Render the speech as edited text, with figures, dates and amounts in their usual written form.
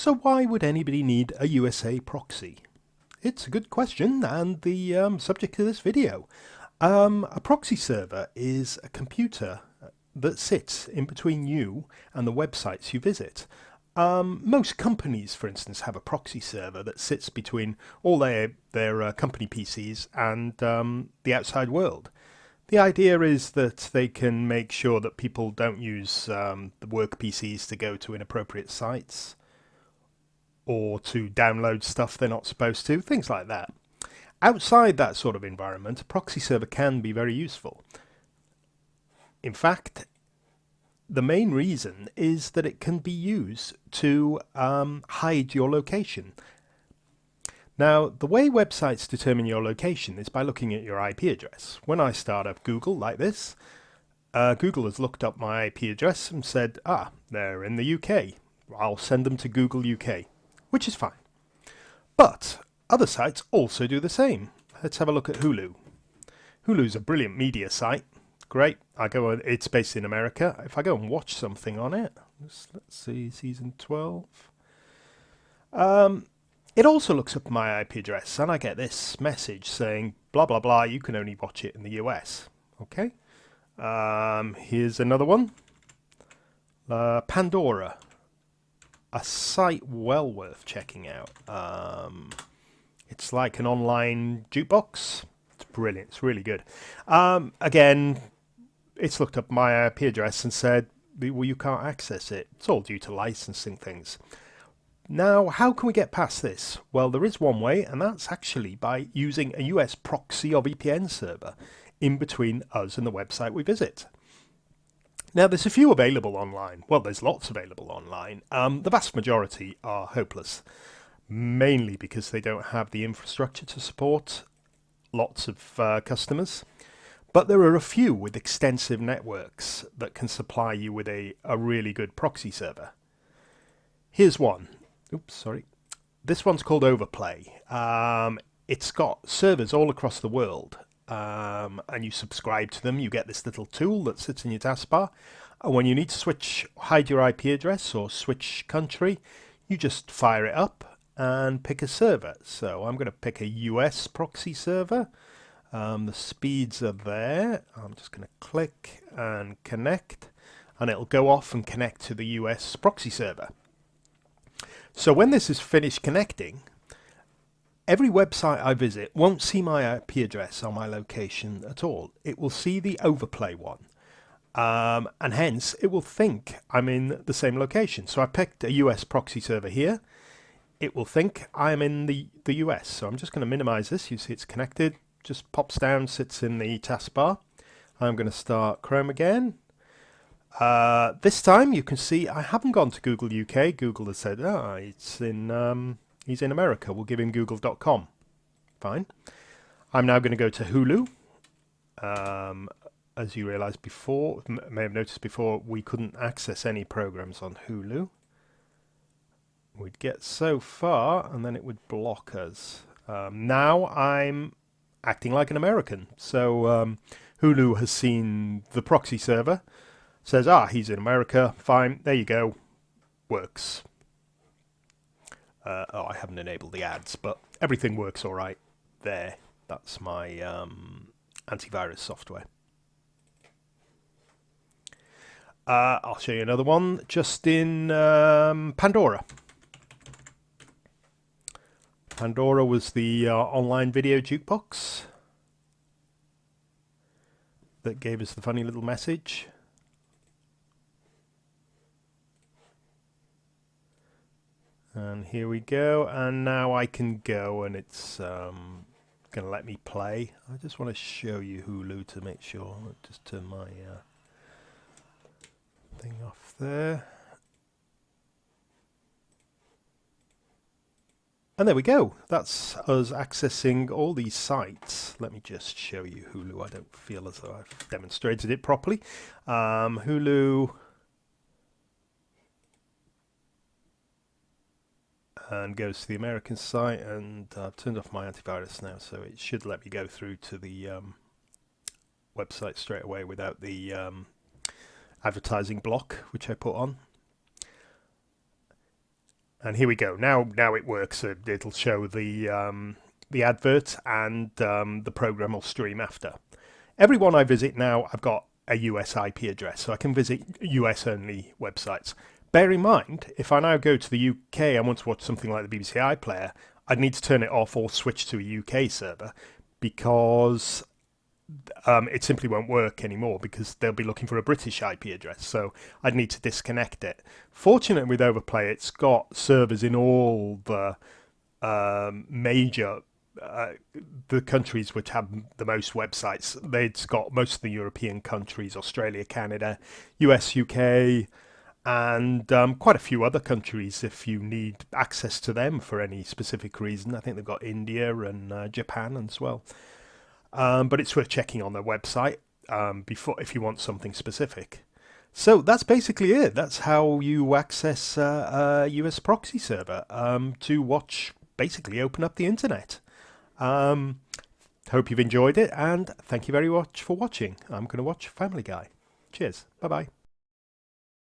So why would anybody need a USA proxy? It's a good question and the subject of this video. A proxy server is a computer that sits in between you and the websites you visit. Most companies, for instance, have a proxy server that sits between all their company PCs and the outside world. The idea is that they can make sure that people don't use the work PCs to go to inappropriate sites or to download stuff they're not supposed to, things like that. Outside that sort of environment, a proxy server can be very useful. In fact, the main reason is that it can be used to hide your location. Now, the way websites determine your location is by looking at your IP address. When I start up Google like this, Google has looked up my IP address and said, they're in the UK. I'll send them to Google UK, which is fine. But other sites also do the same. Let's have a look at Hulu. Hulu's a brilliant media site. Great. It's based in America. If I go and watch something on it, let's see, season 12. It also looks up my IP address, and I get this message saying, blah, blah, blah, you can only watch it in the US. Okay. Here's another one. Pandora. A site well worth checking out. It's like an online jukebox. It's brilliant. It's really good. Again, it's looked up my IP address and said, well, you can't access it. It's all due to licensing things. Now, how can we get past this? Well, there is one way, and that's actually by using a US proxy or VPN server in between us and the website we visit. Now, there's a few available online. Well, there's lots available online. The vast majority are hopeless, mainly because they don't have the infrastructure to support lots of customers. But there are a few with extensive networks that can supply you with a really good proxy server. Here's one. Oops, sorry. This one's called Overplay. It's got servers all across the world. And you subscribe to them, you get this little tool that sits in your taskbar, and when you need to hide your IP address or switch country, you just fire it up and pick a server. So I'm going to pick a US proxy server. The speeds are there. I'm just going to click and connect, and it'll go off and connect to the US proxy server. So when this is finished connecting, every website I visit won't see my IP address or my location at all. It will see the overplay one. And hence, it will think I'm in the same location. So I picked a US proxy server here. It will think I'm in the US. So I'm just going to minimize this. You see it's connected. Just pops down, sits in the taskbar. I'm going to start Chrome again. This time, you can see I haven't gone to Google UK. Google has said, he's in America. We'll give him google.com. Fine. I'm now going to go to Hulu. As you realized before, may have noticed before, we couldn't access any programs on Hulu. We'd get so far, and then it would block us. Now I'm acting like an American. So Hulu has seen the proxy server, says, he's in America. Fine. There you go. Works. I haven't enabled the ads, but everything works all right there. That's my antivirus software. I'll show you another one just in Pandora. Pandora was the online video jukebox that gave us the funny little message. And here we go, and now I can go, and it's going to let me play. I just want to show you Hulu to make sure. I'll just turn my thing off there. And there we go. That's us accessing all these sites. Let me just show you Hulu. I don't feel as though I've demonstrated it properly. Hulu. And goes to the American site, and I've turned off my antivirus now, so it should let me go through to the website straight away without the advertising block which I put on. And here we go. Now it works. It'll show the advert, and the program will stream after. Everyone I visit now, I've got a US IP address, so I can visit US only websites. Bear in mind, if I now go to the UK and want to watch something like the BBC iPlayer, I'd need to turn it off or switch to a UK server, because it simply won't work anymore, because they'll be looking for a British IP address. So I'd need to disconnect it. Fortunately, with Overplay, it's got servers in all the major the countries which have the most websites. It's got most of the European countries: Australia, Canada, US, UK, and quite a few other countries if you need access to them for any specific reason. I think they've got India and Japan as well. But it's worth checking on their website before, if you want something specific. So that's basically it. That's how you access a US proxy server to watch, basically open up the internet. Hope you've enjoyed it, and thank you very much for watching. I'm going to watch Family Guy. Cheers. Bye-bye.